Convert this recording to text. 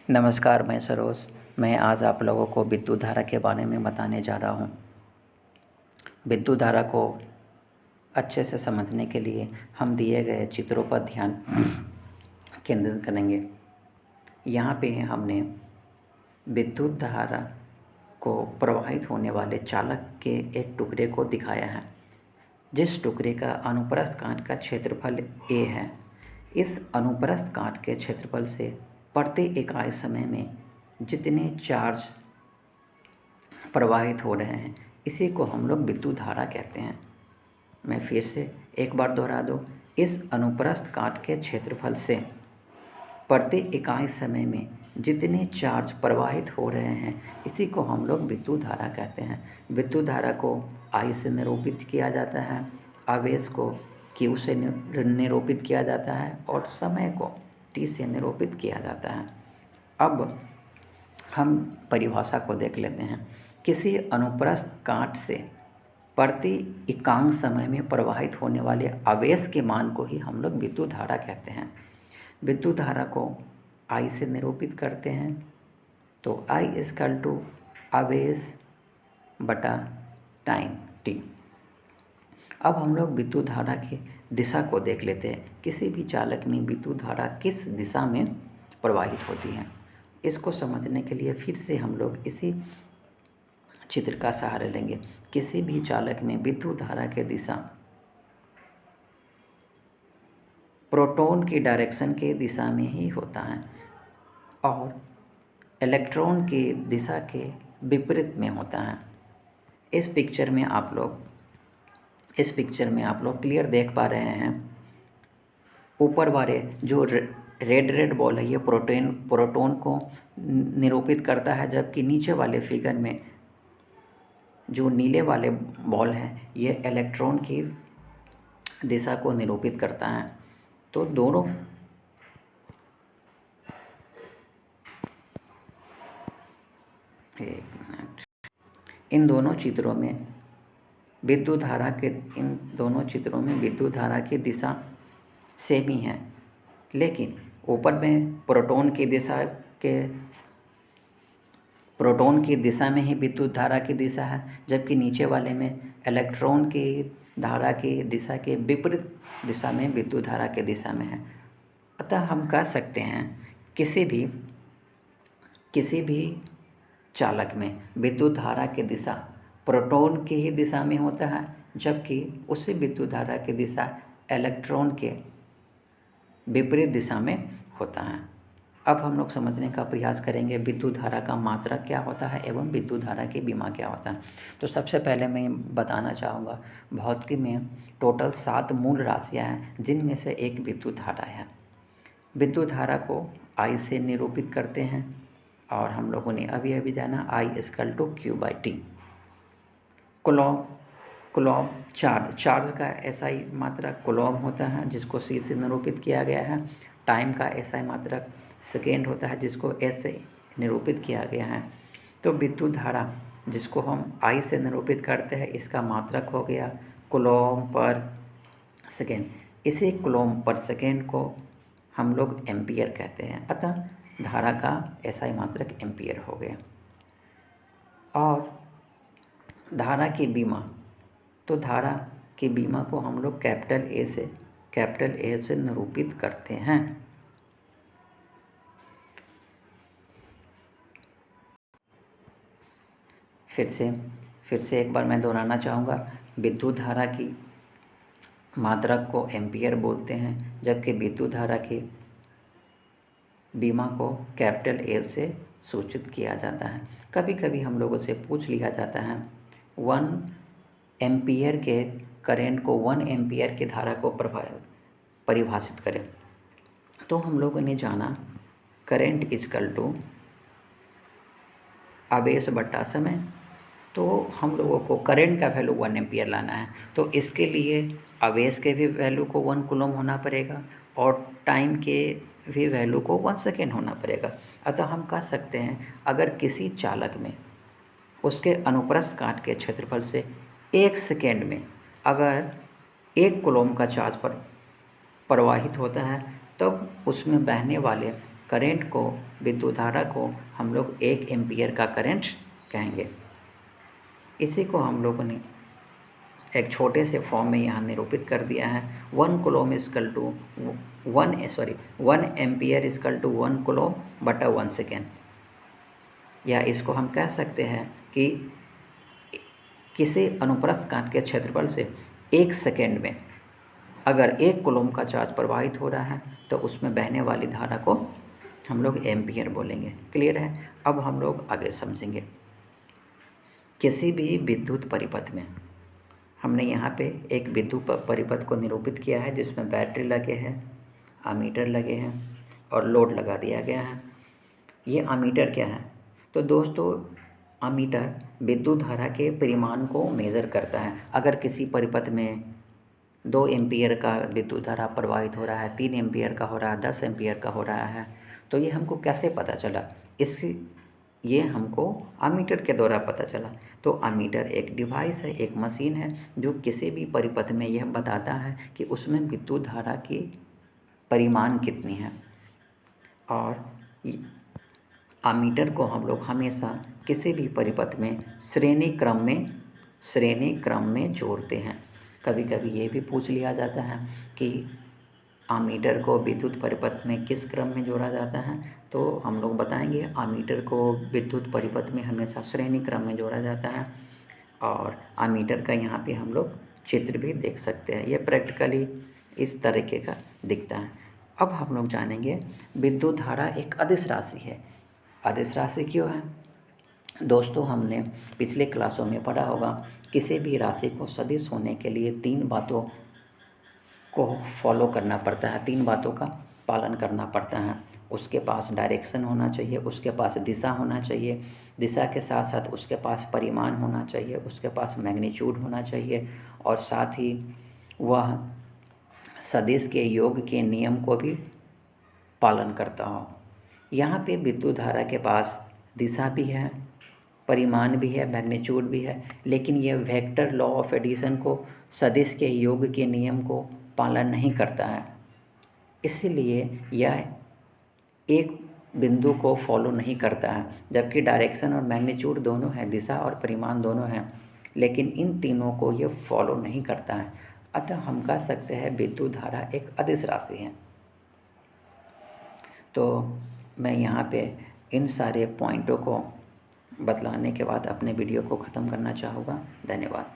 नमस्कार, मैं सरोज। मैं आज आप लोगों को विद्युत धारा के बारे में बताने जा रहा हूँ। विद्युत धारा को अच्छे से समझने के लिए हम दिए गए चित्रों पर ध्यान केंद्रित करेंगे। यहाँ पे हमने विद्युत धारा को प्रवाहित होने वाले चालक के एक टुकड़े को दिखाया है, जिस टुकड़े का अनुप्रस्थ काट का क्षेत्रफल a है। इस अनुप्रस्थ काट के क्षेत्रफल से प्रति इकाई समय में जितने चार्ज प्रवाहित हो रहे हैं, इसी को हम लोग विद्युत धारा कहते हैं। मैं फिर से एक बार दोहरा दूँ, इस अनुप्रस्थ काट के क्षेत्रफल से प्रति इकाई समय में जितने चार्ज प्रवाहित हो रहे हैं, इसी को हम लोग विद्युत धारा कहते हैं। विद्युत धारा को I से निरूपित किया जाता है, आवेश को Q से निरूपित किया जाता है और समय को T से निरूपित किया जाता है। अब हम परिभाषा को देख लेते हैं। किसी अनुप्रस्थ काट से प्रति इकांक समय में प्रवाहित होने वाले आवेश के मान को ही हम लोग विद्युत धारा कहते हैं। विद्युत धारा को I से निरूपित करते हैं, तो I = आवेश बटा टाइम T। अब हम लोग विद्युत धारा की दिशा को देख लेते हैं। किसी भी चालक में विद्युत धारा किस दिशा में प्रवाहित होती है, इसको समझने के लिए फिर से हम लोग इसी चित्र का सहारा लेंगे। किसी भी चालक में विद्युत धारा की दिशा प्रोटॉन की डायरेक्शन के दिशा में ही होता है और इलेक्ट्रॉन की दिशा के विपरीत में होता है। इस पिक्चर में आप लोग क्लियर देख पा रहे हैं। ऊपर वाले जो रेड बॉल है, ये प्रोटॉन को निरूपित करता है, जबकि नीचे वाले फिगर में जो नीले वाले बॉल हैं, ये इलेक्ट्रॉन की दिशा को निरूपित करता है। तो दोनों इन दोनों चित्रों में विद्युत धारा की दिशा सेम ही है, लेकिन ऊपर में प्रोटॉन की दिशा में ही विद्युत धारा की दिशा है, जबकि नीचे वाले में इलेक्ट्रॉन की धारा की दिशा के विपरीत दिशा में विद्युत धारा की दिशा में है। अतः हम कह सकते हैं किसी भी चालक में विद्युत धारा की दिशा प्रोटॉन की ही दिशा में होता है, जबकि उसी विद्युत धारा की दिशा इलेक्ट्रॉन के विपरीत दिशा में होता है। अब हम लोग समझने का प्रयास करेंगे विद्युत धारा का मात्रक क्या होता है एवं विद्युत धारा की विमा क्या होता है। तो सबसे पहले मैं बताना चाहूँगा, भौतिकी में टोटल 7 मूल राशियाँ हैं, जिनमें से एक विद्युत धारा है। विद्युत धारा को I से निरूपित करते हैं और हम लोगों ने अभी जाना I = Q/T। कूलॉम चार्ज का SI मात्रक कूलॉम होता है, जिसको C से निरूपित किया गया है। टाइम का SI मात्रक सेकेंड होता है, जिसको S से निरूपित किया गया है। तो विद्युत धारा जिसको हम I से निरूपित करते हैं, इसका मात्रक हो गया कूलॉम पर सेकेंड। इसी कूलॉम पर सेकेंड को हम लोग एम्पियर कहते हैं। अतः धारा का SI मात्रक एम्पियर हो गया। और धारा की विमा, तो धारा की विमा को हम लोग कैपिटल A से निरूपित करते हैं। फिर से एक बार मैं दोहराना चाहूँगा, विद्युत धारा की मात्रक को एम्पियर बोलते हैं, जबकि विद्युत धारा की विमा को कैपिटल A से सूचित किया जाता है। कभी कभी हम लोगों से पूछ लिया जाता है 1 एम्पियर के करंट को 1 एम्पियर की धारा को परिभाषित करें। तो हम लोगों ने जाना करंट = आवेश बटा समय। तो हम लोगों को करंट का वैल्यू 1 एम्पियर लाना है, तो इसके लिए आवेश के भी वैल्यू को 1 कूलम होना पड़ेगा और टाइम के भी वैल्यू को 1 सेकेंड होना पड़ेगा। अतः हम कह सकते हैं, अगर किसी चालक में उसके अनुप्रस्थ काट के क्षेत्रफल से 1 सेकेंड में अगर 1 कूलम का चार्ज पर प्रवाहित होता है, तब उसमें बहने वाले करंट को, विद्युत धारा को हम लोग 1 एम्पीयर का करंट कहेंगे। इसी को हम लोगों ने एक छोटे से फॉर्म में यहाँ निरूपित कर दिया है। 1 coulomb is equal to 1 ampere is equal to 1 coulomb बटा 1 सेकेंड। या इसको हम कह सकते हैं कि किसी अनुप्रस्थ काट के क्षेत्रफल से 1 सेकेंड में अगर 1 कूलम का चार्ज प्रवाहित हो रहा है तो उसमें बहने वाली धारा को हम लोग एम्पियर बोलेंगे। क्लियर है? अब हम लोग आगे समझेंगे। किसी भी विद्युत परिपथ में हमने यहाँ पे एक विद्युत परिपथ को निरूपित किया है जिसमें बैटरी लगे हैं, आमीटर लगे हैं और लोड लगा दिया गया है। ये आमीटर क्या है? तो दोस्तों, आमीटर विद्युत धारा के परिमाण को मेज़र करता है। अगर किसी परिपथ में 2 एम्पीयर का विद्युत धारा प्रवाहित हो रहा है, 3 एम्पीयर का हो रहा है, 10 एम्पीयर का हो रहा है, तो ये हमको कैसे पता चला? ये हमको आमीटर के द्वारा पता चला। तो आमीटर एक डिवाइस है, एक मशीन है जो किसी भी परिपथ में यह बताता है कि उसमें विद्युत धारा की परिमाण कितनी है। और आमीटर को हम लोग हमेशा किसी भी परिपथ में श्रेणी क्रम में जोड़ते हैं। कभी कभी ये भी पूछ लिया जाता है कि आमीटर को विद्युत परिपथ में किस क्रम में जोड़ा जाता है, तो हम लोग बताएंगे आमीटर को विद्युत परिपथ में हमेशा श्रेणी क्रम में जोड़ा जाता है। और आमीटर का यहाँ पे हम लोग चित्र भी देख सकते हैं। ये प्रैक्टिकली इस तरीके का दिखता है। अब हम लोग जानेंगे विद्युत धारा एक अदिश राशि है। अदिश राशि क्यों है? दोस्तों, हमने पिछले क्लासों में पढ़ा होगा, किसी भी राशि को सदिश होने के लिए 3 बातों को फॉलो करना पड़ता है, 3 बातों का पालन करना पड़ता है। उसके पास डायरेक्शन होना चाहिए, उसके पास दिशा होना चाहिए, दिशा के साथ साथ उसके पास परिमाण होना चाहिए, उसके पास मैग्नीट्यूड होना चाहिए और साथ ही वह सदिश के योग के नियम को भी पालन करता हो। यहाँ पे विद्युत धारा के पास दिशा भी है, परिमाण भी है, मैग्नीट्यूड भी है, लेकिन यह वेक्टर लॉ ऑफ एडिशन को, सदिश के योग के नियम को पालन नहीं करता है। इसलिए यह एक बिंदु को फॉलो नहीं करता है, जबकि डायरेक्शन और मैग्नीट्यूड दोनों हैं, दिशा और परिमाण दोनों हैं, लेकिन इन तीनों को यह फॉलो नहीं करता है। अतः हम कह सकते हैं विद्युत धारा एक अदिश राशि है। तो मैं यहाँ पे इन सारे पॉइंटों को बतलाने के बाद अपने वीडियो को ख़त्म करना चाहूँगा। धन्यवाद।